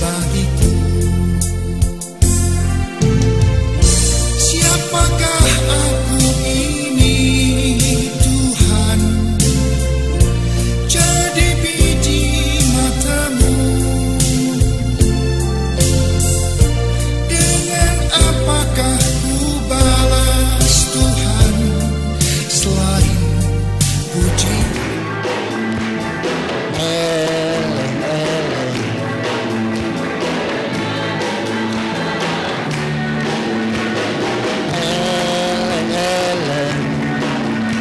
cinta itu. Siapakah aku ini Tuhan, jadi biji matamu. Dengan apakah ku balas Tuhan selain puji?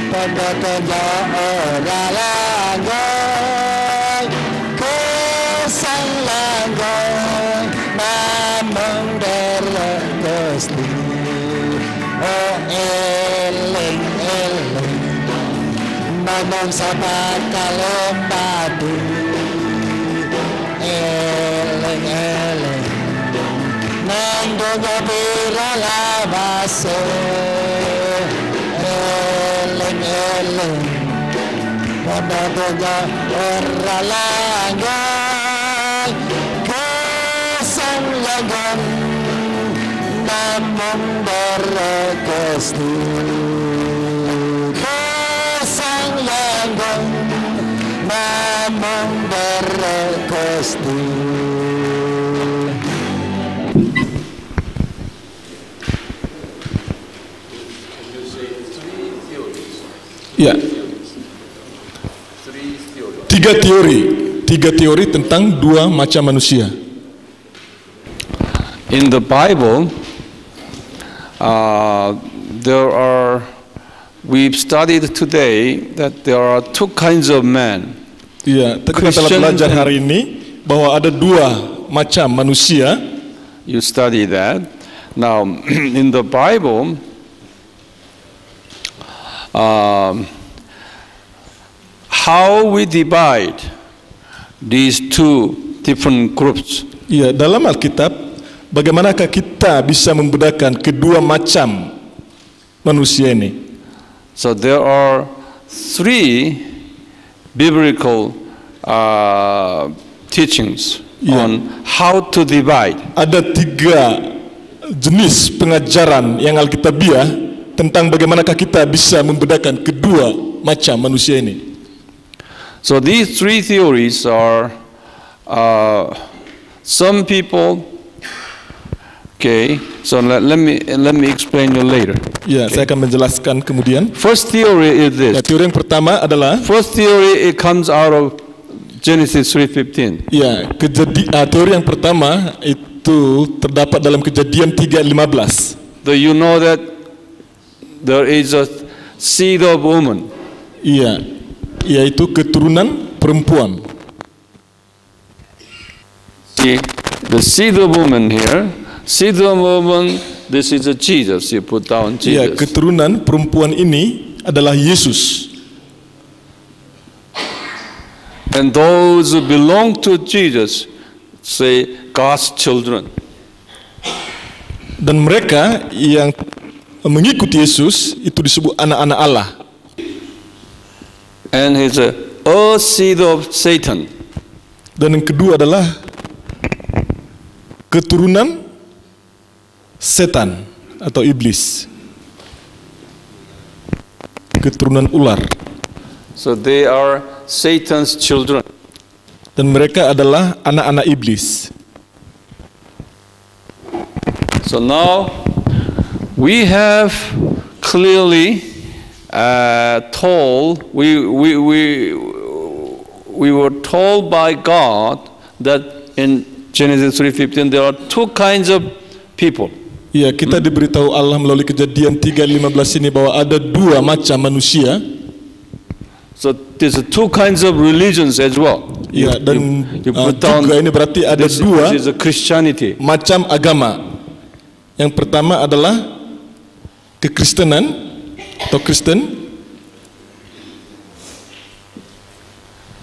Tanda-tanda orang langgai, kesan langgai, namun derlekesti. Oh eling eling, namun sahabat kalau padu. Eling eling, nandung bila labase. Pada orang langgai, kesan langgan, namun berkesti. Kesan langgan, namun berkesti. Ya. Tiga teori tentang dua macam manusia. In the Bible, we've studied today that there are two kinds of men. Ya, kita telah belajar hari ini bahwa ada dua macam manusia. You study that. Now, in the Bible, how we divide these two different groups? Ya, dalam Alkitab, bagaimanakah kita bisa membedakan kedua macam manusia ini? So there are three biblical teachings on how to divide. Ada tiga jenis pengajaran yang Alkitabiah tentang bagaimanakah kita bisa membedakan kedua macam manusia ini. So these three theories are some people. Okay, so let me explain you later. Ya, saya akan menjelaskan kemudian. First theory is this. Ya, teori yang pertama adalah. First theory, it comes out of Genesis 3:15. Ya, teori yang pertama itu terdapat dalam Kejadian 3:15. Do you know that there is a seed of woman? Iya, yaitu keturunan perempuan. See, the seed of woman here, seed of woman, this is a Jesus. You put down Jesus. Ya, keturunan perempuan ini adalah Yesus. And those who belong to Jesus say God's children. Dan mereka yang mengikuti Yesus itu disebut anak-anak Allah. And he's a seed of Satan. Dan yang kedua adalah keturunan setan atau iblis. Keturunan ular. So they are Satan's children. Dan mereka adalah anak-anak iblis. So now we have clearly told, we were told by God that in Genesis 3:15 there are two kinds of people. Ya, kita diberitahu Allah melalui Kejadian 3:15 ini bahwa ada dua macam manusia. So there's two kinds of religions as well. Ya, dan juga ini berarti ada dua macam agama. Yang pertama adalah kekristenan atau Kristen.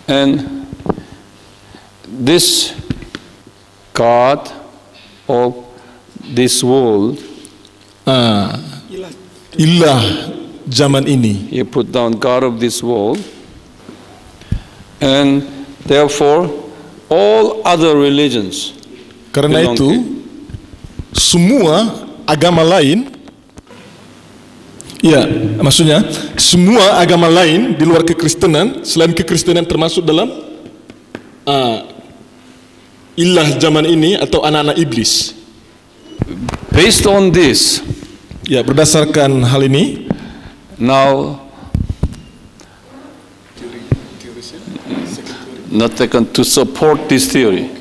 And this God of this world, ilah zaman ini. You put down God of this world, and therefore all other religions Karena belong itu, to. semua agama lain, ya, maksudnya semua agama lain di luar kekristenan, selain kekristenan termasuk dalam ilah zaman ini atau anak-anak iblis. Based on this, Ya, berdasarkan hal ini, now not taken to support this theory.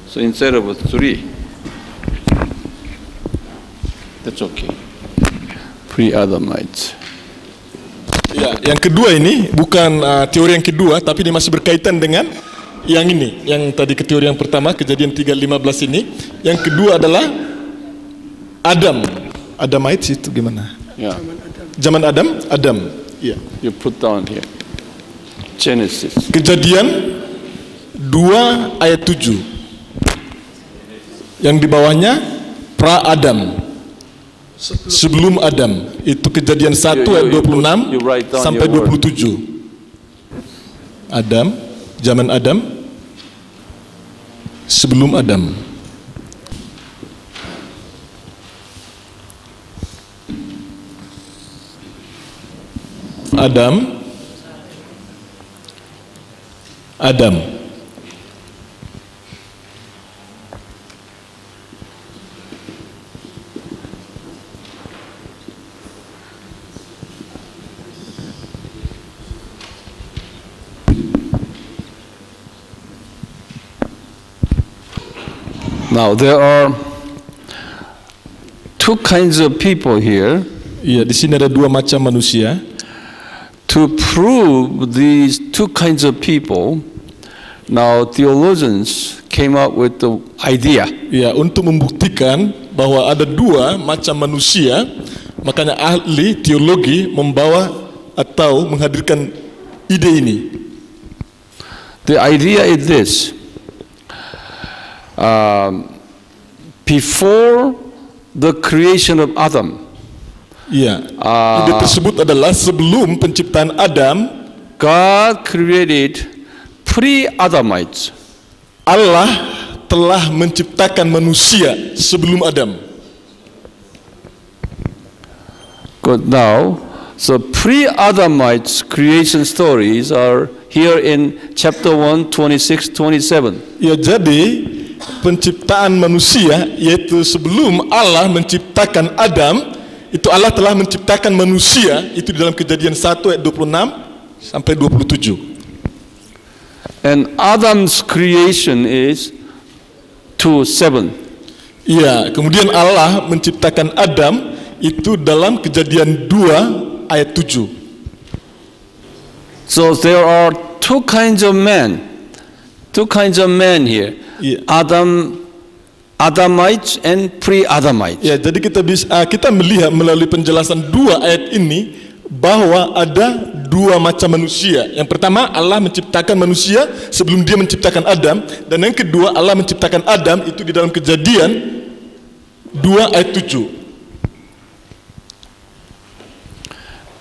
So instead of 3, that's okay. Pre-Adamites. ya, yang kedua ini bukan teori yang kedua, tapi ini masih berkaitan dengan yang ini, yang tadi ke teori yang pertama, kejadian 3:15 ini. Yang kedua adalah Adamites itu gimana? Yeah, Zaman Adam. Ya. you put down here. Genesis. Kejadian 2 ayat 7. Yang di bawahnya pra-Adam. Sebelum Adam. Itu kejadian 1 ayat 26 you write down sampai your word. 27. Adam, zaman Adam. Sebelum Adam. Adam. Now there are two kinds of people here. Iya, di sini ada dua macam manusia. To prove these two kinds of people, now theologians came up with the idea. Ya, untuk membuktikan bahwa ada dua macam manusia, makanya ahli teologi membawa atau menghadirkan ide ini. The idea is this. Before the creation of Adam, Ya, ide tersebut adalah sebelum penciptaan Adam, God created pre-Adamites. Allah telah menciptakan manusia sebelum Adam. Good. Now, so pre-Adamites creation stories are here in chapter 1, 26, 27. Ya, jadi penciptaan manusia, yaitu sebelum Allah menciptakan Adam, itu Allah telah menciptakan manusia, itu di dalam Kejadian 1 ayat 26 sampai 27. And Adam's creation is 2:7. Iya, kemudian Allah menciptakan Adam itu dalam Kejadian 2 ayat 7. So there are two kinds of men here. Yeah. Adamites and pre-Adamites. Ya, jadi kita melihat melalui penjelasan 2 ayat ini bahwa ada dua macam manusia. Yang pertama, Allah menciptakan manusia sebelum Dia menciptakan Adam, dan yang kedua, Allah menciptakan Adam itu di dalam Kejadian 2 ayat 7.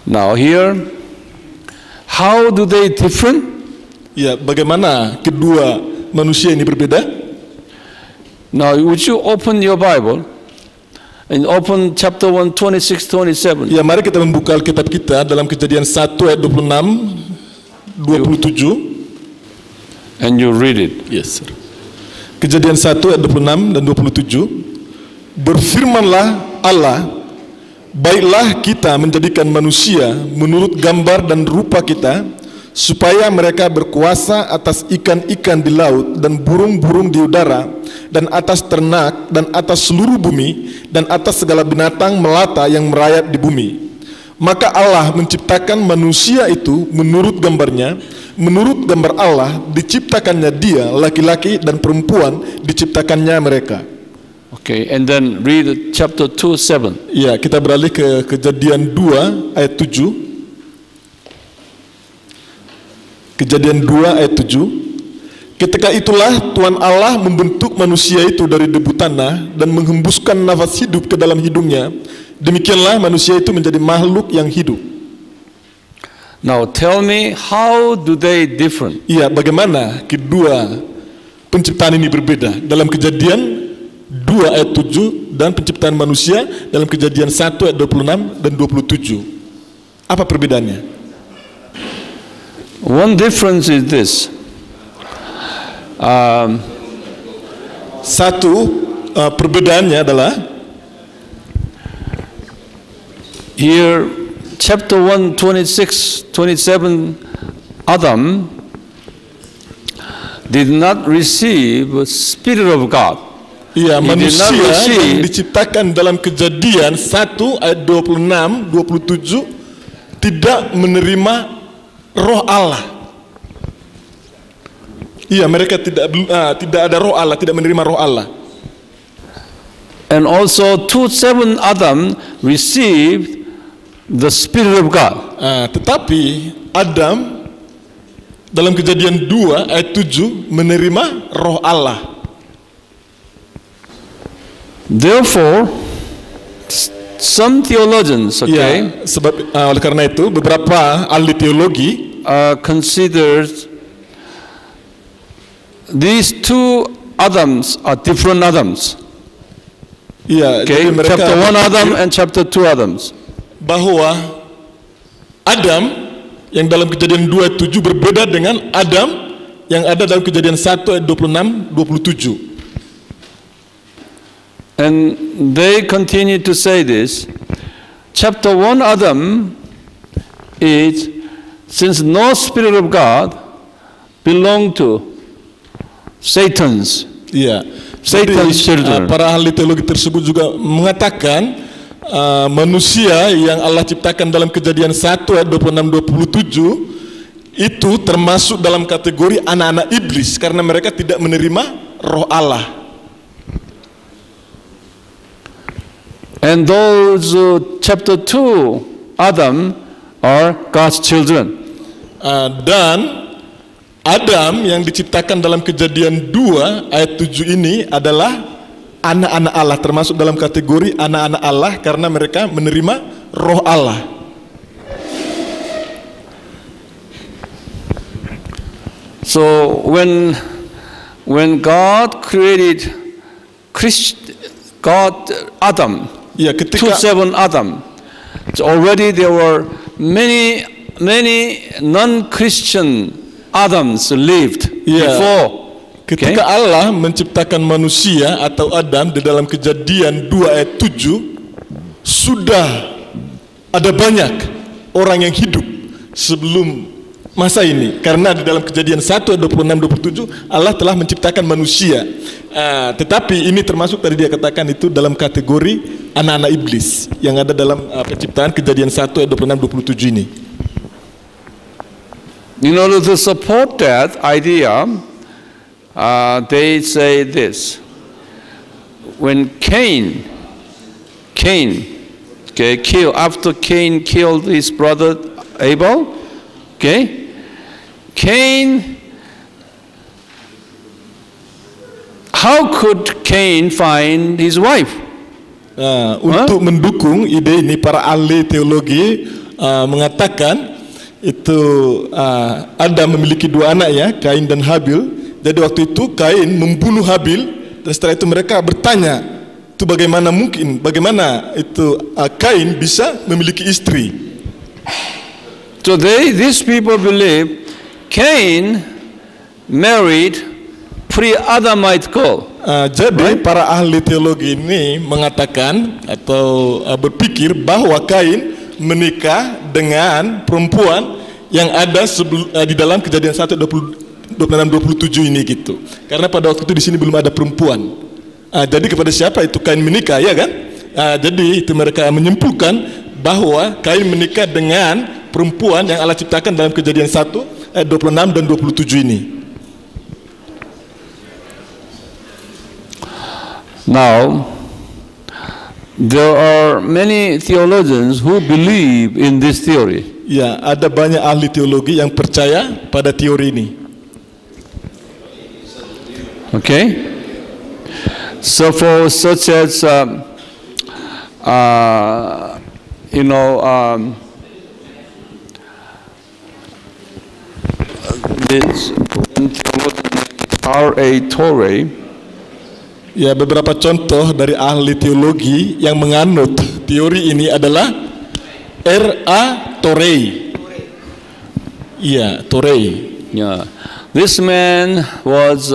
Now here, how do they different? Ya, bagaimana kedua manusia ini berbeda? Now, would you open your Bible and open chapter 1, 26, 27? Ya, mari kita membuka Alkitab kita dalam Kejadian 1 ayat 26, 27. And you read it. Yes, sir. Kejadian 1 ayat 26 dan 27. Berfirmanlah Allah, baiklah kita menjadikan manusia menurut gambar dan rupa kita, supaya mereka berkuasa atas ikan-ikan di laut dan burung-burung di udara, dan atas ternak, dan atas seluruh bumi, dan atas segala binatang melata yang merayap di bumi. Maka Allah menciptakan manusia itu menurut gambarnya, menurut gambar Allah diciptakannya dia, laki-laki dan perempuan diciptakannya mereka. Okay, and then read chapter 2:7. Ya, kita beralih ke Kejadian 2 ayat 7. Kejadian 2 ayat 7. Ketika itulah Tuhan Allah membentuk manusia itu dari debu tanah dan menghembuskan nafas hidup ke dalam hidungnya. Demikianlah manusia itu menjadi makhluk yang hidup. Now tell me, how do they different? Iya, bagaimana kedua penciptaan ini berbeda. Dalam Kejadian 2 ayat 7 dan penciptaan manusia dalam Kejadian 1 ayat 26 dan 27. Apa perbedaannya? One difference is this. Perbedaannya adalah here chapter 1, 26, 27, Adam did not receive the Spirit of God. Iya, He manusia did not receive- yang diciptakan dalam Kejadian 1 ayat 26, 27 tidak menerima roh Allah. Iya, mereka tidak ada roh Allah, tidak menerima roh Allah. And also 2:7 Adam received the Spirit of God. Tetapi Adam dalam Kejadian 2 ayat 7 menerima roh Allah. Therefore, some theologians, Ya, sebab oleh karena itu beberapa ahli teologi considered these two Adams are different Adams. ya, Okay, jadi mereka chapter 1 Adam berpikir and chapter 2 Adams. bahwa Adam yang dalam Kejadian 2 ayat 7 berbeda dengan Adam yang ada dalam Kejadian 1 ayat 26 27. And they continue to say this. Chapter 1 Adam is, since no Spirit of God belong to Satan's. Iya. Satan's children. Para ahli teologi tersebut juga mengatakan manusia yang Allah ciptakan dalam Kejadian 1 ayat 26 27 itu termasuk dalam kategori anak-anak iblis karena mereka tidak menerima roh Allah. And those chapter 2 Adam are God's children. Dan Adam yang diciptakan dalam Kejadian 2 ayat 7 ini adalah anak-anak Allah, termasuk dalam kategori anak-anak Allah karena mereka menerima roh Allah. So when God created Adam, Ya, ketika 2:7 Adam, so already there were many non-Christian Adams lived Ya, before. ketika Allah menciptakan manusia atau Adam di dalam Kejadian 2 ayat 7 sudah ada banyak orang yang hidup sebelum masa ini karena di dalam Kejadian 1 ayat 26 27 Allah telah menciptakan manusia. Tetapi ini termasuk tadi dia katakan itu dalam kategori anak-anak iblis yang ada dalam penciptaan Kejadian 1 ayat 26 27 ini. In order to support that idea, they say this: when Cain after Cain killed his brother Abel, how could Cain find his wife? Untuk mendukung ide ini para ahli teologi mengatakan itu Adam memiliki dua anak ya, Kain dan Habil. Jadi waktu itu Kain membunuh Habil dan setelah itu mereka bertanya itu bagaimana mungkin, bagaimana itu Kain bisa memiliki istri. So these people believe Cain married pre-Adamite girl. Jadi para ahli teologi ini mengatakan atau berpikir bahwa Kain menikah dengan perempuan yang ada di dalam Kejadian 1 26 27 ini gitu. Karena pada waktu itu di sini belum ada perempuan. Jadi kepada siapa itu Kain menikah, ya kan? Jadi itu mereka menyimpulkan bahwa Kain menikah dengan perempuan yang Allah ciptakan dalam Kejadian 1 ayat 26 dan 27 ini. Now, there are many theologians who believe in this theory. Ya, ada banyak ahli teologi yang percaya pada teori ini. Okay? So for such as, this R.A. Torrey. Ya, beberapa contoh dari ahli teologi yang menganut teori ini adalah R.A. Torrey. Iya, Torrey. Yeah, this man was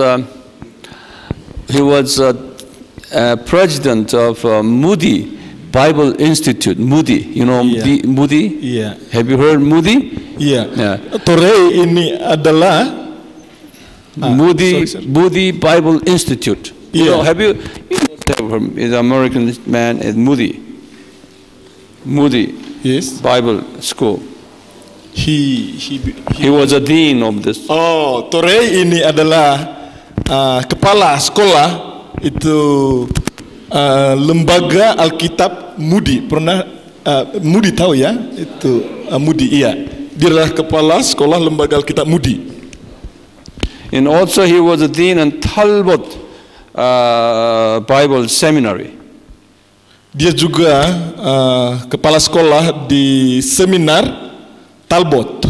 president of Moody Bible Institute. Moody, you know, Yeah. Moody. Iya. Have you heard Moody? Iya. Yeah. Torrey ini adalah Moody sorry. Moody Bible Institute. You Yeah. know, have you must have heard, is an American man at Moody yes. Bible School. He He was a dean of this. Oh, Torrey ini adalah kepala sekolah itu lembaga Alkitab Moody. Pernah Moody tahu ya? Itu Moody, iya. Dia adalah kepala sekolah lembaga Alkitab Moody. And also he was a dean in Talbot Bible Seminary. Dia juga kepala sekolah di seminar Talbot.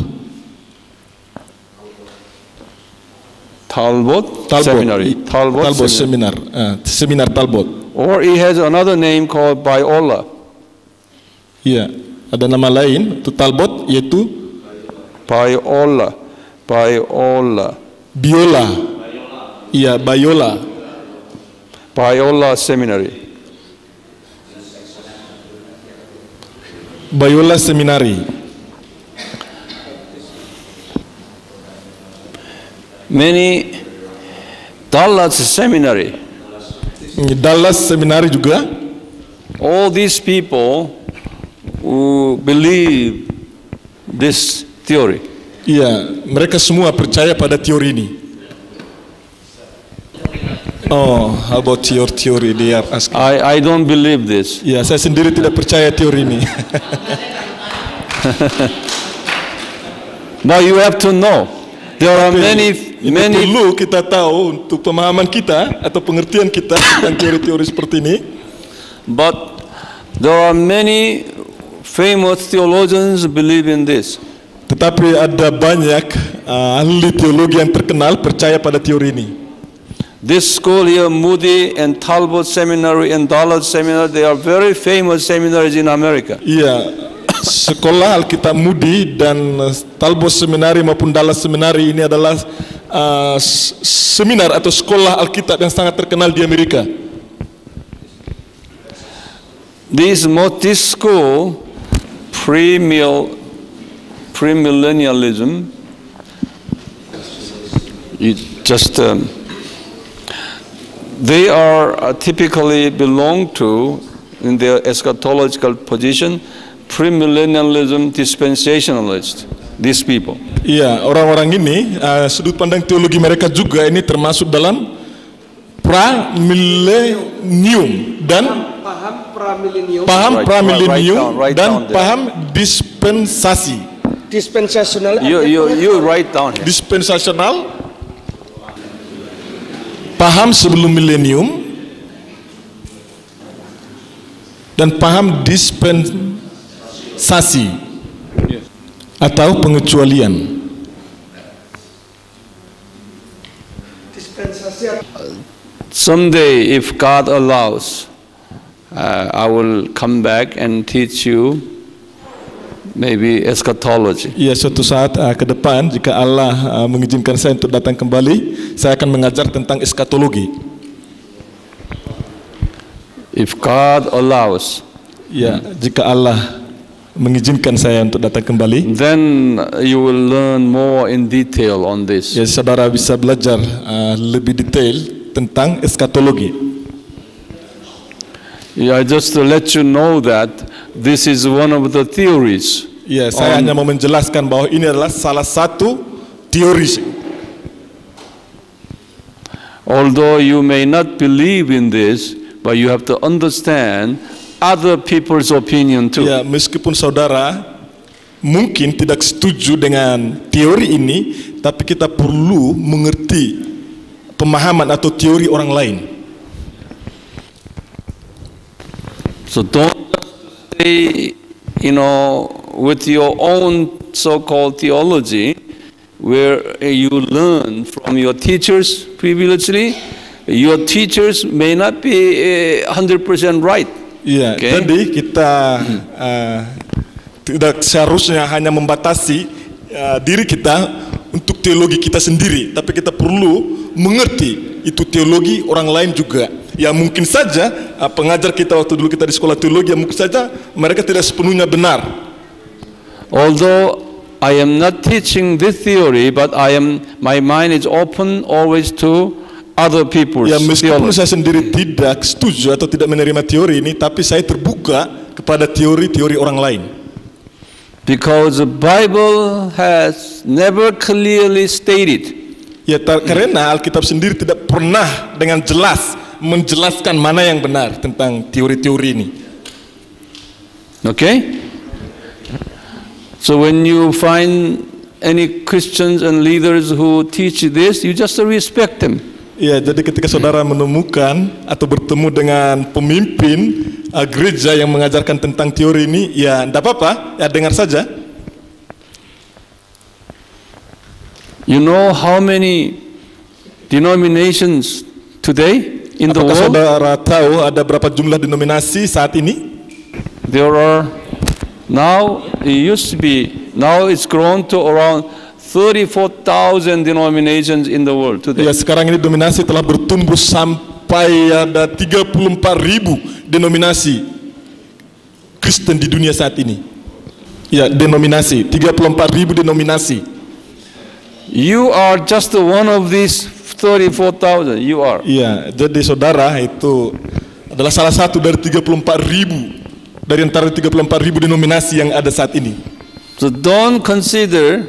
Seminary. Talbot Seminary. Seminar. Seminar Talbot. Or he has another name called Biola. Iya, ada nama lain untuk Talbot yaitu Biola. Biola. Iya, Biola. Biola Seminary. Biola Seminary. Many Dallas Seminary. Dallas Seminary juga. All these people who believe this theory. Iya, mereka semua percaya pada teori ini. Oh, how about your theory? They are asking. I don't believe this. Ya, saya sendiri tidak percaya teori ini. But you have to know. There are Ini many. perlu kita tahu untuk pemahaman kita atau pengertian kita tentang teori-teori seperti ini. But there are many famous theologians who believe in this. Tetapi ada banyak ahli teologi yang terkenal percaya pada teori ini. This school here, Moody and Talbot Seminary and Dallas Seminary, they are very famous seminaries in America. Iya, sekolah Alkitab Moody dan Talbot Seminary maupun Dallas Seminary ini adalah seminar atau sekolah Alkitab yang sangat terkenal di Amerika. This school, premillennialism, they are typically belong to, in their eschatological position, premillennialism dispensationalist. These people. Iya, orang-orang ini sudut pandang teologi mereka juga ini termasuk dalam pramilenium dan paham pramilenium dan paham dispensasi. Dispensational. You write down here. Dispensasional, paham sebelum milenium dan paham dispensasi atau pengecualian. Someday, if God allows, I will come back and teach you maybe eschatology. Ya, suatu saat ke depan jika Allah mengizinkan saya untuk datang kembali, saya akan mengajar tentang eskatologi. If God allows, Ya, jika Allah mengizinkan saya untuk datang kembali, then you will learn more in detail on this. ya saudara bisa belajar lebih detail tentang eskatologi. Yeah, just to let you know that this is one of the theories. Ya, saya hanya mau menjelaskan bahwa ini adalah salah satu teori. Although you may not believe in this, but you have to understand other people's opinion too. Ya, meskipun saudara mungkin tidak setuju dengan teori ini, tapi kita perlu mengerti pemahaman atau teori orang lain. So don't stay, with your own so-called theology, where you learn from your teachers, previously, your teachers may not be 100% right. Iya, Okay. jadi kita tidak seharusnya hanya membatasi diri kita untuk teologi kita sendiri, tapi kita perlu mengerti itu teologi orang lain juga. Ya mungkin saja pengajar kita waktu dulu kita di sekolah teologi, ya mungkin saja mereka tidak sepenuhnya benar. Although I am not teaching this theory, but my mind is open always to other people's Ya meskipun theology. saya sendiri tidak setuju atau tidak menerima teori ini, tapi saya terbuka kepada teori-teori orang lain. Because the Bible has never clearly stated Ya karena Alkitab sendiri tidak pernah dengan jelas menjelaskan mana yang benar tentang teori-teori ini. Okay? So when you find any Christians and leaders who teach this, you just respect them. Ya, jadi ketika saudara menemukan atau bertemu dengan pemimpin gereja yang mengajarkan tentang teori ini, ya tidak apa-apa, ya dengar saja. You know how many denominations today in the Apakah world? saudara tahu ada berapa jumlah denominasi saat ini? There are now, it used to be, now it's grown to around 34,000 denominations in the world today. Ya, sekarang ini denominasi telah bertumbuh sampai ada 34.000 denominasi Kristen di dunia saat ini. Ya, denominasi, 34.000 denominasi. You are just one of these 34,000. You are. Iya, jadi saudara itu adalah salah satu dari 34.000 dari antara 34.000 denominasi yang ada saat ini. So don't consider,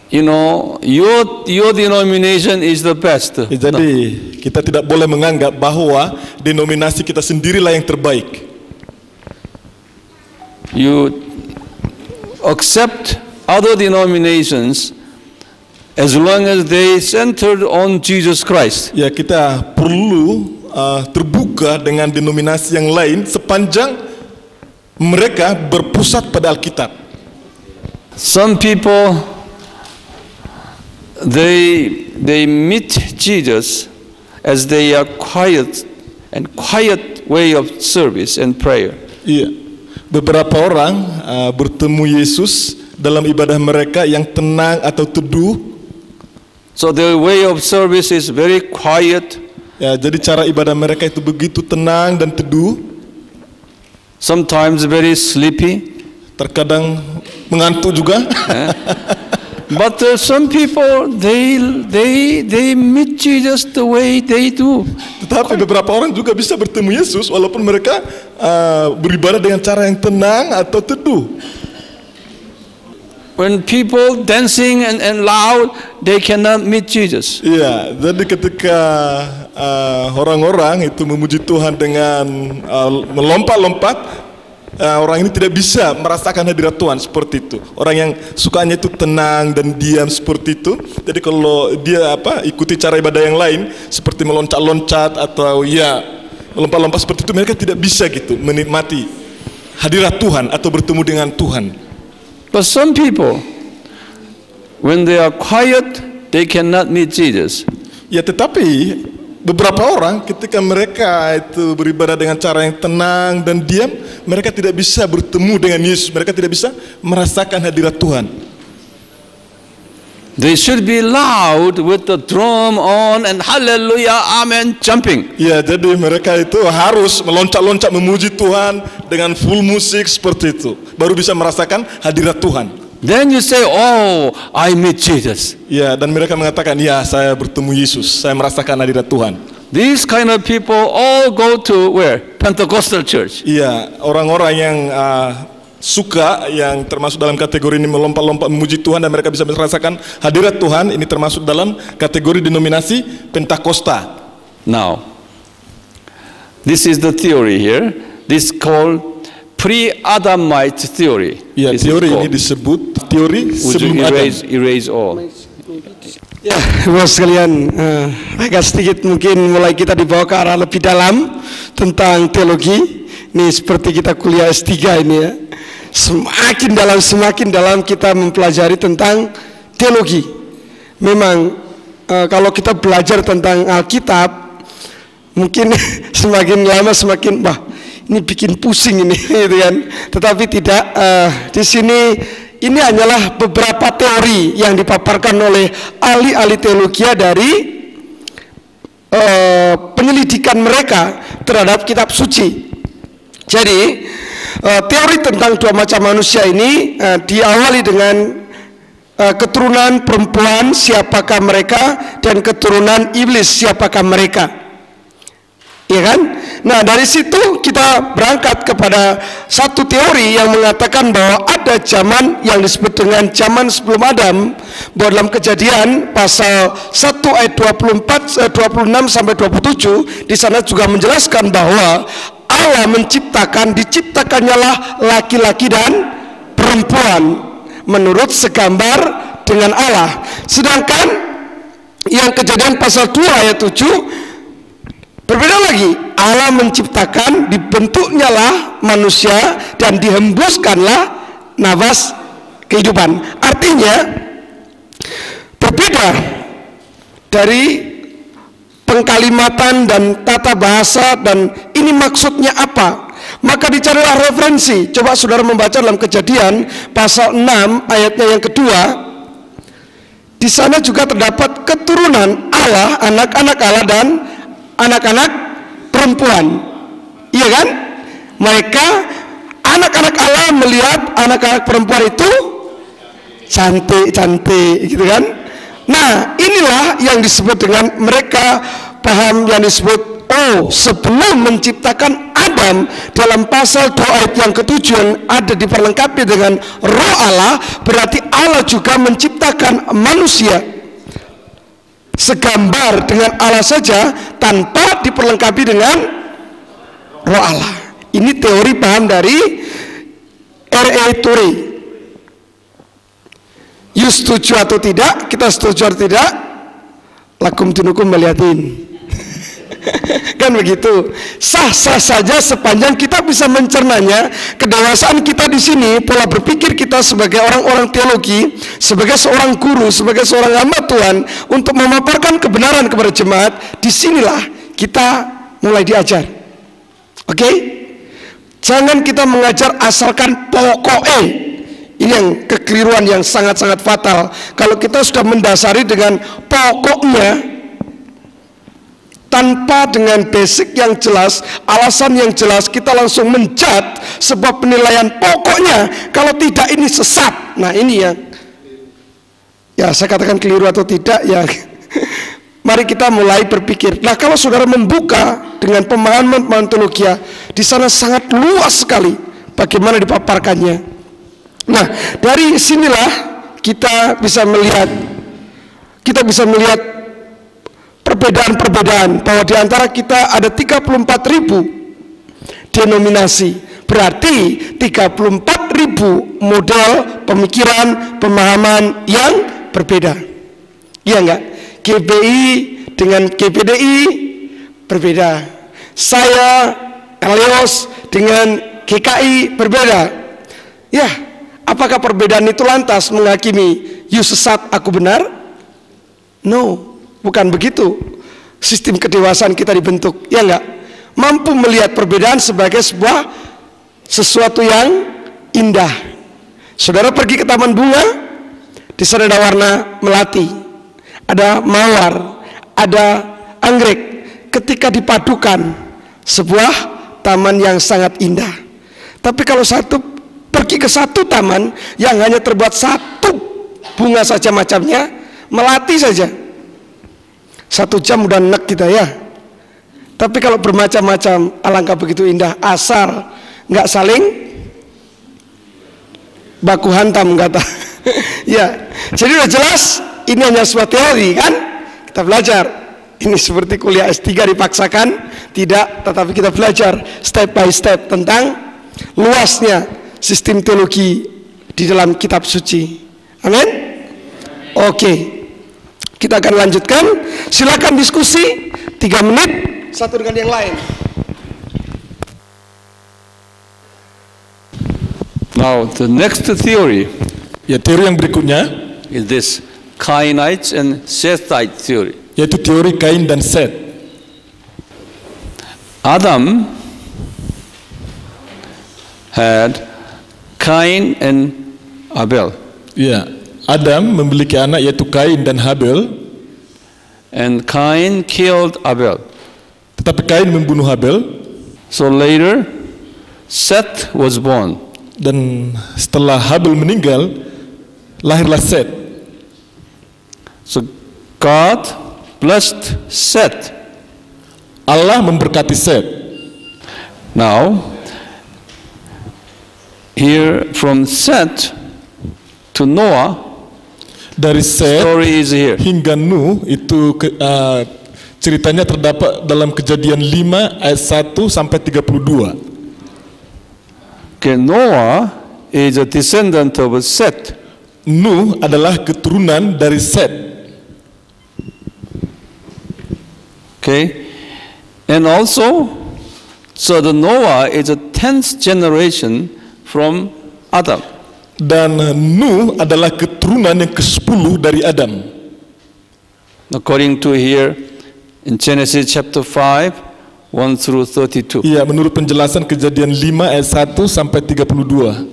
your denomination is the best. Ya, jadi kita tidak boleh menganggap bahwa denominasi kita sendirilah yang terbaik. You accept other denominations as long as they centered on Jesus Christ. Ya, kita perlu terbuka dengan denominasi yang lain sepanjang mereka berpusat pada Alkitab. Some people they meet Jesus as they are quiet way of service and prayer. Iya, beberapa orang bertemu Yesus dalam ibadah mereka yang tenang atau teduh. So their way of service is very quiet. Ya, jadi cara ibadah mereka itu begitu tenang dan teduh. Sometimes very sleepy. Terkadang mengantuk juga. But some people they meet Jesus the way they do. Tetapi beberapa orang juga bisa bertemu Yesus walaupun mereka beribadah dengan cara yang tenang atau teduh. When people dancing and loud, they cannot meet Jesus. Iya, jadi ketika orang-orang itu memuji Tuhan dengan melompat-lompat, orang ini tidak bisa merasakan hadirat Tuhan seperti itu. Orang yang sukanya itu tenang dan diam seperti itu. Jadi kalau dia ikuti cara ibadah yang lain seperti meloncat-loncat atau ya melompat-lompat seperti itu, mereka tidak bisa gitu menikmati hadirat Tuhan atau bertemu dengan Tuhan. But some people, when they are quiet, they cannot meet Jesus. Ya, tetapi beberapa orang ketika mereka itu beribadah dengan cara yang tenang dan diam, mereka tidak bisa bertemu dengan Yesus. Mereka tidak bisa merasakan hadirat Tuhan. They should be loud with the drum on and hallelujah, amen, jumping. Ya, jadi mereka itu harus meloncat-loncat memuji Tuhan dengan full musik seperti itu, baru bisa merasakan hadirat Tuhan. Then you say, oh, I meet Jesus. Ya, dan mereka mengatakan, ya, saya bertemu Yesus, saya merasakan hadirat Tuhan. These kind of people all go to where? Pentecostal church. Iya, orang-orang yang suka, yang termasuk dalam kategori ini melompat-lompat memuji Tuhan dan mereka bisa merasakan hadirat Tuhan, ini termasuk dalam kategori denominasi Pentakosta. Now, this is the theory here. This called pre-Adamite theory. Ya, This is teori ini called. disebut teori Would sebelum you Adam. erase all? Ya, bos sekalian, agak sedikit mungkin mulai kita dibawa ke arah lebih dalam tentang teologi. Ini seperti kita kuliah S3 ini ya. Semakin dalam kita mempelajari tentang teologi. Memang kalau kita belajar tentang Alkitab, mungkin semakin lama semakin ini bikin pusing ini, gitu kan. Tetapi tidak, di sini ini hanyalah beberapa teori yang dipaparkan oleh ahli-ahli teologi dari penyelidikan mereka terhadap kitab suci. Jadi teori tentang dua macam manusia ini diawali dengan keturunan perempuan siapakah mereka, dan keturunan iblis siapakah mereka, ya kan? Nah, dari situ kita berangkat kepada satu teori yang mengatakan bahwa ada zaman yang disebut dengan zaman sebelum Adam, bahwa dalam Kejadian pasal 1 ayat 26 sampai 27 di sana juga menjelaskan bahwa Allah diciptakannya lah laki-laki dan perempuan menurut segambar dengan Allah. Sedangkan yang Kejadian pasal 2 ayat 7 berbeda lagi. Allah menciptakan, dibentuknya lah manusia dan dihembuskanlah nafas kehidupan. Artinya berbeda dari pengkalimatan dan tata bahasa, dan ini maksudnya apa? Maka dicarilah referensi. Coba saudara membaca dalam Kejadian pasal 6 ayatnya yang kedua. Di sana juga terdapat keturunan Allah, anak-anak Allah dan anak-anak perempuan. Iya kan? Mereka anak-anak Allah melihat anak-anak perempuan itu cantik-cantik, gitu kan? Nah, inilah yang disebut dengan mereka paham yang disebut sebelum menciptakan Adam, dalam pasal 2 ayat yang ke-7 yang ada diperlengkapi dengan Roh Allah, berarti Allah juga menciptakan manusia segambar dengan Allah saja tanpa diperlengkapi dengan Roh Allah. Ini teori paham dari R.A. Torrey. You setuju atau tidak? Kita setuju atau tidak? Lakum dinukum melihatin. Kan begitu. Sah-sah saja sepanjang kita bisa mencernanya. Kedewasaan kita di sini, pola berpikir kita sebagai orang-orang teologi, sebagai seorang guru, sebagai seorang hamba Tuhan, untuk memaparkan kebenaran kepada jemaat, disinilah kita mulai diajar. Oke? Jangan kita mengajar asalkan pokoknya. Ini yang kekeliruan yang sangat-sangat fatal. Kalau kita sudah mendasari dengan pokoknya, tanpa dengan basic yang jelas, alasan yang jelas, kita langsung menjat sebuah penilaian pokoknya. Kalau tidak, ini sesat. Nah, ini ya saya katakan keliru atau tidak ya. Mari kita mulai berpikir. Nah, kalau saudara membuka dengan pemahaman teologi, di sana sangat luas sekali bagaimana dipaparkannya. Nah, dari sinilah kita bisa melihat perbedaan-perbedaan, bahwa di antara kita ada 34.000 denominasi. Berarti 34.000 model pemikiran, pemahaman yang berbeda. Iya enggak? GBI dengan GPDI berbeda. Saya, Elios dengan GKI berbeda. Ya, apakah perbedaan itu lantas menghakimi you sesat, aku benar? No, bukan begitu. Sistem kedewasaan kita dibentuk, ya enggak? Mampu melihat perbedaan sebagai sesuatu yang indah. Saudara pergi ke taman bunga, di sana ada warna melati, ada mawar, ada anggrek. Ketika dipadukan, sebuah taman yang sangat indah. Tapi kalau pergi ke satu taman yang hanya terbuat satu bunga saja macamnya, melati saja, 1 jam udah enak kita ya. Tapi kalau bermacam-macam, alangkah begitu indah. Asal nggak saling baku hantam kata. Ya, jadi udah jelas ini hanya sebuah teori kan. Kita belajar. Ini seperti kuliah S3 dipaksakan, tidak, tetapi kita belajar step by step tentang luasnya sistem teologi di dalam kitab suci. Amin. Oke, kita akan lanjutkan. Silakan diskusi 3 menit satu dengan yang lain. Now the next theory, Ya, teori yang berikutnya is this: Cainite and Sethite theory. yaitu teori Kain dan Set. Adam had Cain and Abel, Ya, Adam memiliki anak yaitu Kain dan Habel, and Cain killed Abel. tetapi Kain membunuh Habel. So later, Seth was born. Dan setelah Habel meninggal, lahirlah Set. So God blessed Seth. Allah memberkati Set. Now, here from Seth to Noah, Dari Set story is here. hingga Nuh itu ceritanya terdapat dalam Kejadian 5 ayat 1 sampai 32. Okay, Noah is a descendant of Seth. Nuh adalah keturunan dari Set. Okay, and also, so the Noah is a 10th generation from Adam. Dan Nuh adalah keturunan yang ke-10 dari Adam. According to here in Genesis chapter 5, 1 through 32. Iya, menurut penjelasan Kejadian 5 ayat 1 sampai 32.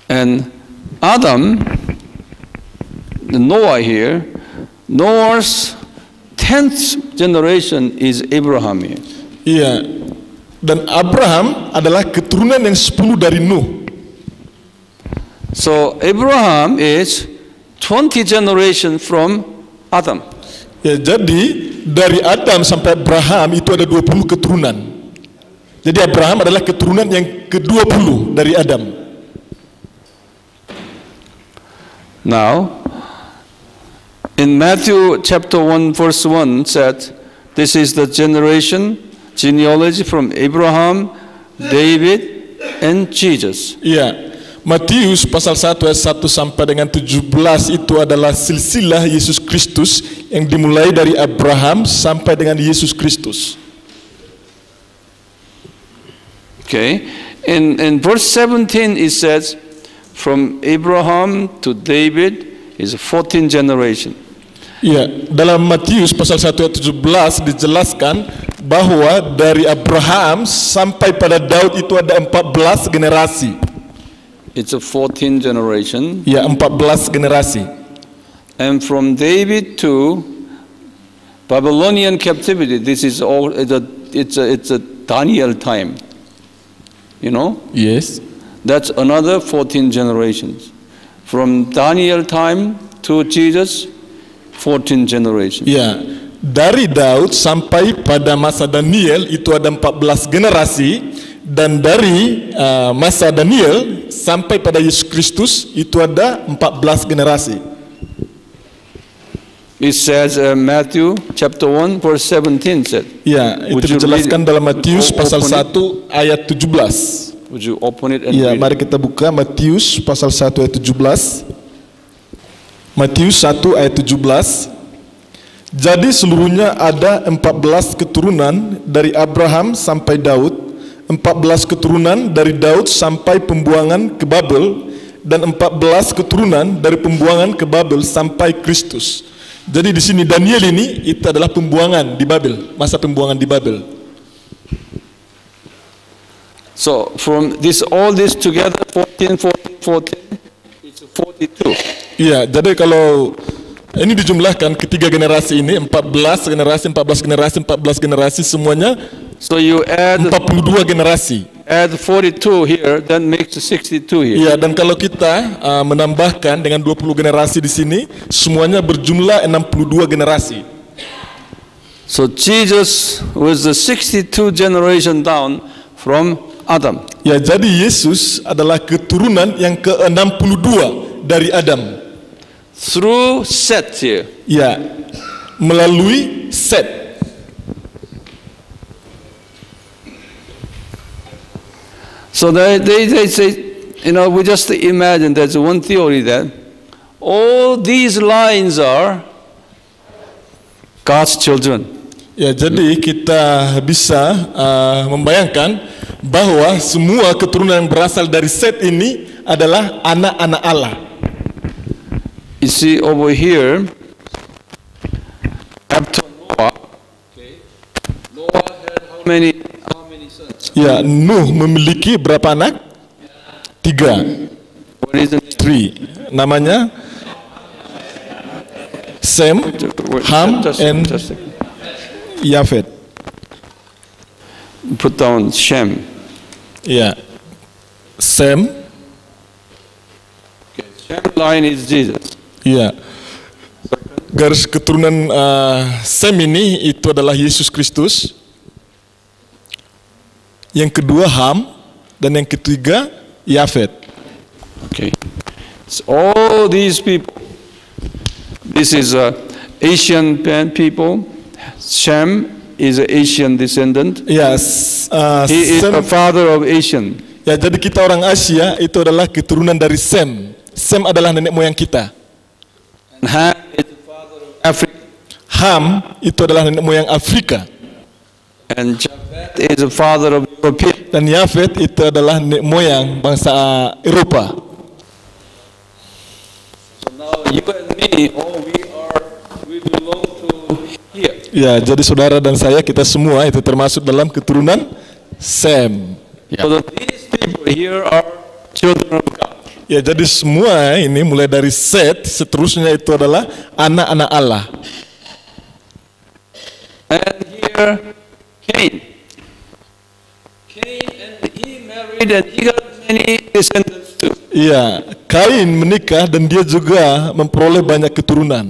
And Adam, the Noah here, Noah's 10th generation is Abraham here. Iya. Dan Abraham adalah keturunan yang 10 dari Nuh. So Abraham is 20 generation from Adam. Ya, jadi dari Adam sampai Abraham itu ada 20 keturunan. Jadi Abraham adalah keturunan yang ke-20 dari Adam. Now, in Matthew chapter 1 verse 1 said, this is the genealogy from Abraham, David, and Jesus. Iya. Matius pasal 1 ayat 1 sampai dengan 17 itu adalah silsilah Yesus Kristus yang dimulai dari Abraham sampai dengan Yesus Kristus. Okay. In verse 17 it says, from Abraham to David is a 14 generation. Iya, dalam Matius pasal 1 ayat 17 dijelaskan bahwa dari Abraham sampai pada Daud itu ada 14 generasi. It's a 14 generation. Ya, 14 generasi. And from David to Babylonian captivity, this is all it's a Daniel time. You know? Yes. That's another 14 generations. From Daniel time to Jesus, 14 generations. Ya, dari Daud sampai pada masa Daniel itu ada 14 generasi, dan dari masa Daniel sampai pada Yesus Kristus itu ada 14 generasi. It says Matthew chapter 1 verse 17 said. Ya, Would itu you dijelaskan read it? dalam Matius pasal Open 1 ayat 17. Would you open it and Ya, read? mari kita buka Matius pasal 1 ayat 17. Matius 1 ayat 17. Jadi seluruhnya ada 14 keturunan dari Abraham sampai Daud, 14 keturunan dari Daud sampai pembuangan ke Babel, dan 14 keturunan dari pembuangan ke Babel sampai Kristus. Jadi di sini Daniel ini itu adalah pembuangan di Babel, masa pembuangan di Babel. So from this all this together 14 it's 42. Iya, jadi kalau ini dijumlahkan ketiga generasi ini, 14 generasi semuanya So you add 42 generasi. 42 here, that makes 62 here. Iya, dan kalau kita menambahkan dengan 20 generasi di sini, semuanya berjumlah 62 generasi. So Jesus was the 62 generation down from Adam. Ya, jadi Yesus adalah keturunan yang ke-62 dari Adam. Through Seth here. Ya, melalui Set. So they say, you know, we just imagine there's one theory that all these lines are God's children. Ya, jadi kita bisa membayangkan bahwa semua keturunan yang berasal dari Set ini adalah anak-anak Allah. You see over here, after Noah, Noah had how many sons? Ya, Nuh memiliki berapa anak? 3. What is the name? 3. Namanya Sem, Ham, and Yafet. Put down Shem. Ya, Sem. Shem line is Jesus. Ya, garis keturunan Sem ini itu adalah Yesus Kristus. Yang kedua Ham, dan yang ketiga Yafet. Okay. So all these people, this is Asian people. Shem is an Asian descendant. Yes, He is Sem, the father of Asian. ya, jadi kita orang Asia itu adalah keturunan dari Sem. Sem adalah nenek moyang kita. And Ham is the father of Africa. Ham itu adalah nenek moyang Afrika. And Japhet is the father of European. Dan Yafet itu adalah nenek moyang bangsa Eropa. So now you and me, we belong to here. Ya, jadi saudara dan saya kita semua itu termasuk dalam keturunan Sem. So that these people here are children of God. Ya, jadi semua ini mulai dari Set seterusnya itu adalah anak-anak Allah. And here Cain. And he married and he got many descendants too. Iya, Kain menikah dan dia juga memperoleh banyak keturunan.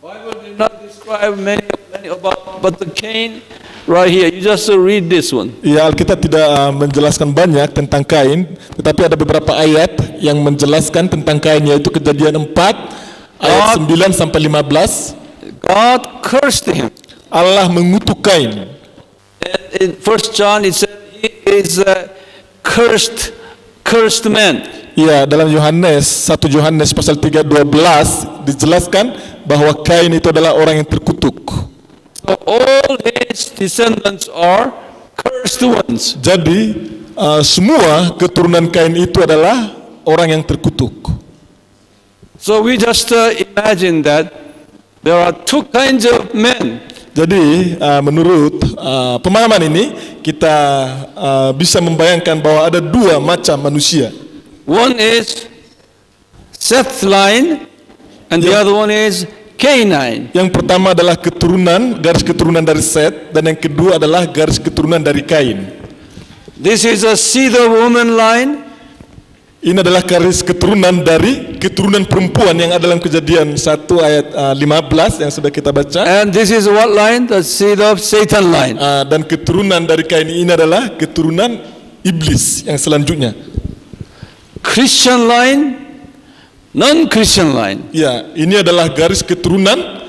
Bible did not describe many about, but the Cain right here. You just read this one. Ya, Alkitab tidak menjelaskan banyak tentang Kain, tetapi ada beberapa ayat yang menjelaskan tentang Kain, yaitu Kejadian 4 ayat 9 sampai 15. God cursed him. Allah mengutuk Kain. And in 1 John it said he is a cursed man. Ya, dalam Yohanes 1 Yohanes pasal 3:12 dijelaskan bahwa Kain itu adalah orang yang terkutuk. So all his descendants are cursed ones. Jadi semua keturunan Kain itu adalah orang yang terkutuk. So we just imagine that there are two kinds of men. Jadi menurut pemahaman ini kita bisa membayangkan bahwa ada 2 macam manusia. One is Seth's line and the other one is Cainine. Yang pertama adalah garis keturunan dari Set, dan yang kedua adalah garis keturunan dari Kain. This is a seed of woman line. Ini adalah garis keturunan dari keturunan perempuan yang ada dalam Kejadian 1 ayat 15 yang sudah kita baca. And this is what line? The seed of Satan line. Dan keturunan dari Kain ini adalah keturunan iblis yang selanjutnya. Christian line, non-Christian line. Ya, ini adalah garis keturunan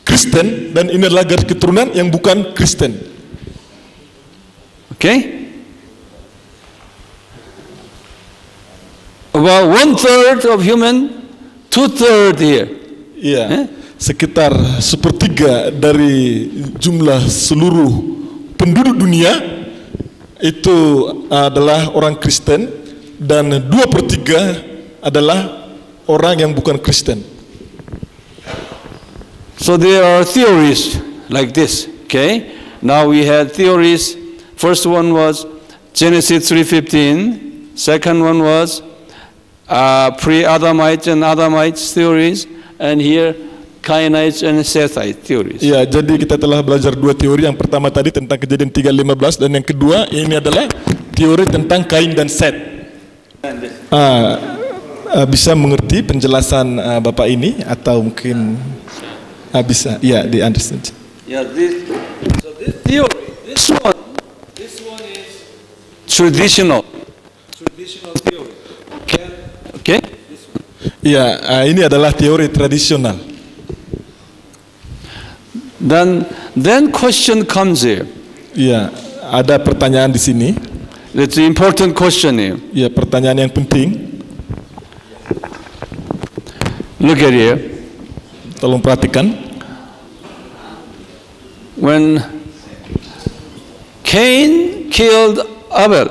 Kristen dan ini adalah garis keturunan yang bukan Kristen. Okay? About 1/3 of human, 2/3 here. Iya, sekitar 1/3 dari jumlah seluruh penduduk dunia itu adalah orang Kristen dan 2/3 adalah orang yang bukan Kristen. So there are theories like this. Okay? Now we had theories. First one was Genesis 3:15. Second one was pre-Adamites and Adamites theories, and here Cainites and Sethite theories. Ya, jadi kita telah belajar 2 teori. Yang pertama tadi tentang Kejadian 3:15 dan yang kedua ini adalah teori tentang Kain dan Set. Bisa mengerti penjelasan Bapak ini atau mungkin bisa? Ya, di understand. Yeah, this theory, this one is traditional theory. Okay? Ya, ini adalah teori tradisional. Then question comes here. Ya, ada pertanyaan di sini. It's an important question here. Ya, pertanyaan yang penting. Look at here. Tolong perhatikan. When Cain killed Abel,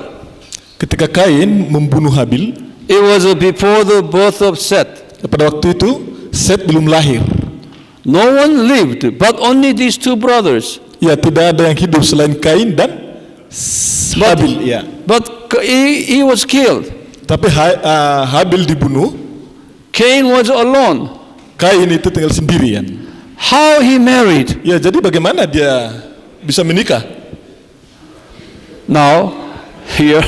Ketika Kain membunuh Habil, it was before the birth of Seth. Pada waktu itu Set belum lahir. No one lived, but only these two brothers. Ya, tidak ada yang hidup selain Kain dan Habil. Ya. But he was killed. Tapi Habil dibunuh. Cain was alone. Kain itu tinggal sendirian. How he married? Ya, jadi bagaimana dia bisa menikah? Now, here,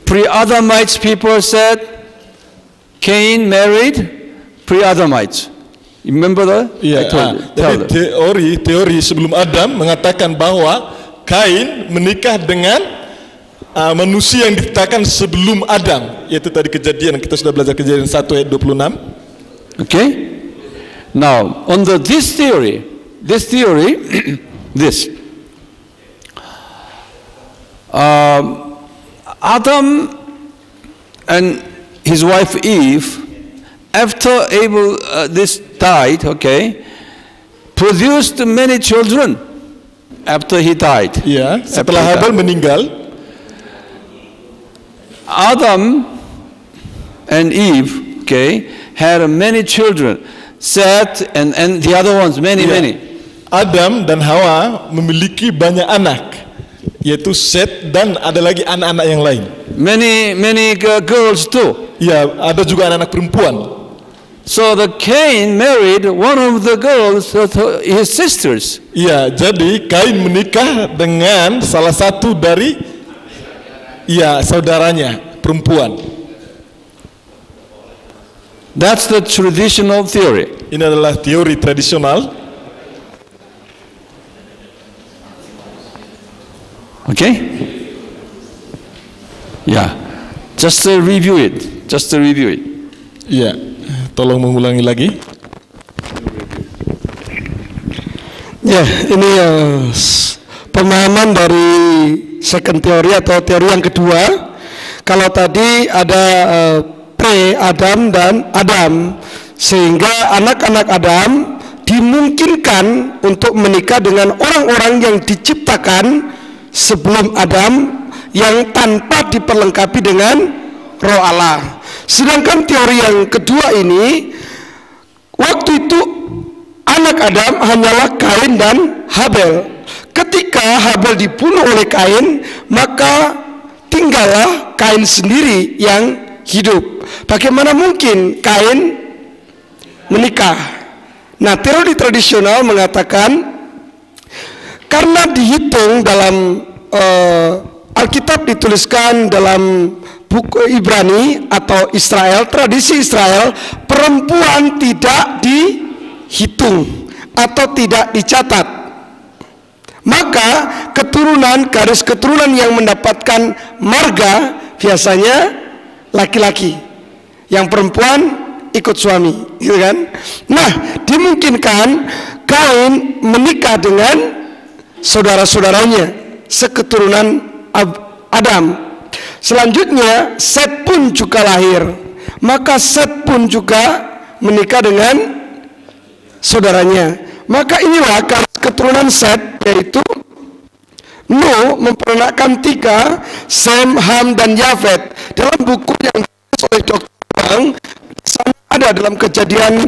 pre-Adamites people said Cain married pre-Adamites. You remember that? Ya, jadi teori sebelum Adam mengatakan bahwa Kain menikah dengan manusia yang diciptakan sebelum Adam. Yaitu tadi Kejadian, kita sudah belajar Kejadian 1 ayat 26. Okay? Now, under this theory, this. Adam and his wife Eve, after Abel this died, okay, produced many children. After he died. Ya, setelah Habil meninggal, Adam and Eve, okay, had many children. Seth and the other ones, many. Adam dan Hawa memiliki banyak anak, yaitu Set dan ada lagi anak-anak yang lain. Many girls too. Ya, ada juga anak-anak perempuan. So the Cain married one of the girls, his sisters. Ya, jadi Kain menikah dengan salah satu dari saudaranya perempuan. That's the traditional theory. Ini adalah teori tradisional. Okay? Yeah. Just to review it. Ya, tolong mengulangi lagi. Ya, ini pemahaman dari second theory atau teori yang kedua. Kalau tadi ada pre-Adam dan Adam, sehingga anak-anak Adam dimungkinkan untuk menikah dengan orang-orang yang diciptakan sebelum Adam, yang tanpa diperlengkapi dengan Roh Allah. Sedangkan teori yang kedua ini, waktu itu anak Adam hanyalah Kain dan Habel. Ketika Habel dibunuh oleh Kain, maka tinggallah Kain sendiri yang hidup. Bagaimana mungkin Kain menikah? Nah, teori tradisional mengatakan karena dihitung dalam Alkitab dituliskan dalam buku Ibrani atau Israel, tradisi Israel, perempuan tidak dihitung atau tidak dicatat. Maka garis keturunan yang mendapatkan marga biasanya laki-laki, yang perempuan ikut suami, gitu kan? Nah, dimungkinkan Kain menikah dengan saudara-saudaranya seketurunan Adam. Selanjutnya Set pun juga lahir, maka Set pun juga menikah dengan saudaranya. Maka inilah garis keturunan Set, yaitu Nuh memperanakkan 3, Sem, Ham, dan Yafet. Dalam buku yang ditulis oleh Dr. Bang, ada dalam Kejadian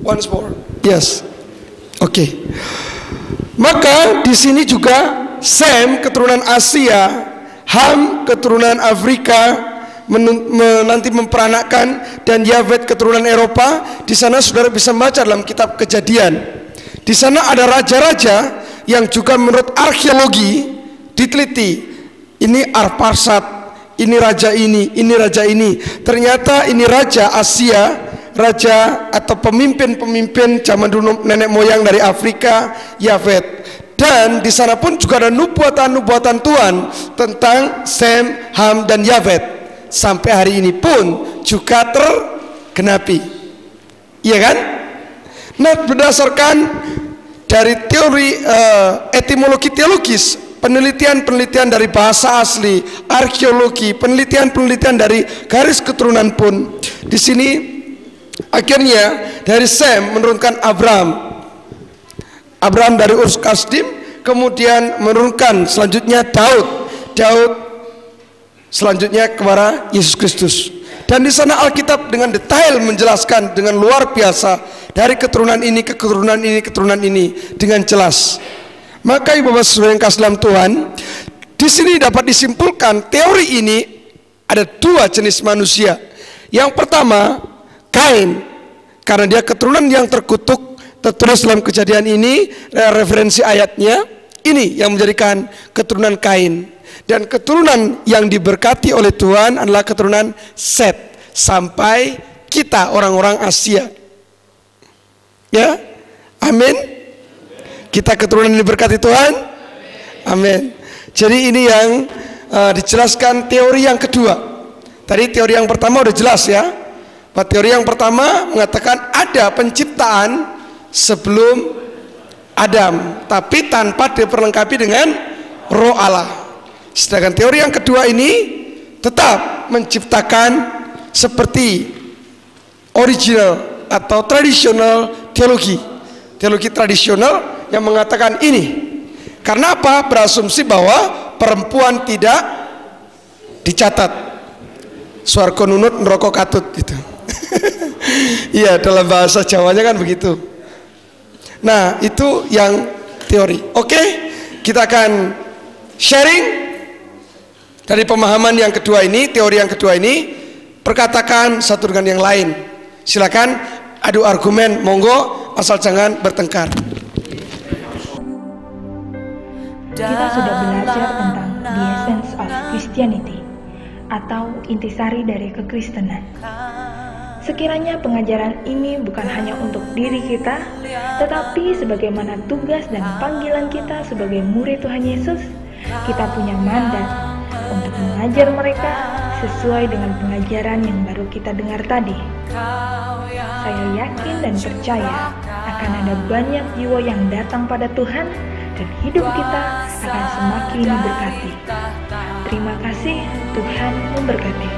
once more. Yes. Oke. Maka di sini juga Sem keturunan Asia, Ham keturunan Afrika, nanti memperanakkan, dan Yafet keturunan Eropa. Di sana saudara bisa baca dalam kitab Kejadian. Di sana ada raja-raja yang juga menurut arkeologi diteliti. Ini Arphaxad, ini raja ini. Ternyata ini raja Asia, raja atau pemimpin zaman dulu nenek moyang dari Afrika, Yafet. Dan di sana pun juga ada nubuatan Tuhan tentang Sem, Ham, dan Yafet. Sampai hari ini pun juga tergenapi, iya kan? Nah, berdasarkan dari teori etimologi teologis, penelitian dari bahasa asli, arkeologi, penelitian dari garis keturunan pun, di sini akhirnya dari Sem menurunkan Abraham dari Ur Kasdim, kemudian menurunkan selanjutnya Daud selanjutnya kepada Yesus Kristus. Dan di sana Alkitab dengan detail menjelaskan dengan luar biasa dari keturunan ini ke keturunan ini dengan jelas. Maka Ibu Bapak Saudara yang kasih dalam Tuhan, di sini dapat disimpulkan teori ini ada dua jenis manusia. Yang pertama Kain, karena dia keturunan yang terkutuk, tertulis dalam Kejadian ini referensi ayatnya, ini yang menjadikan keturunan Kain. Dan keturunan yang diberkati oleh Tuhan adalah keturunan Set, sampai kita orang-orang Asia. Ya, amin. Kita keturunan yang diberkati Tuhan, amin. Jadi ini yang dijelaskan teori yang kedua. Tadi teori yang pertama udah jelas ya. Teori yang pertama mengatakan ada penciptaan sebelum Adam, tapi tanpa diperlengkapi dengan Roh Allah. Sedangkan teori yang kedua ini tetap menciptakan seperti original atau tradisional teologi tradisional yang mengatakan ini. Karena apa? Berasumsi bahwa perempuan tidak dicatat. Swarga nunut neraka katut gitu. Iya, dalam bahasa Jawanya kan begitu. Nah, itu yang teori. Oke, kita akan sharing dari pemahaman yang kedua ini, teori yang kedua ini, perkatakan satu dengan yang lain. Silakan adu argumen, monggo, asal jangan bertengkar. Kita sudah belajar tentang the essence of Christianity atau intisari dari kekristenan. Sekiranya pengajaran ini bukan hanya untuk diri kita, tetapi sebagaimana tugas dan panggilan kita sebagai murid Tuhan Yesus, kita punya mandat untuk mengajar mereka sesuai dengan pengajaran yang baru kita dengar tadi. Saya yakin dan percaya akan ada banyak jiwa yang datang pada Tuhan dan hidup kita akan semakin diberkati. Terima kasih, Tuhan memberkati.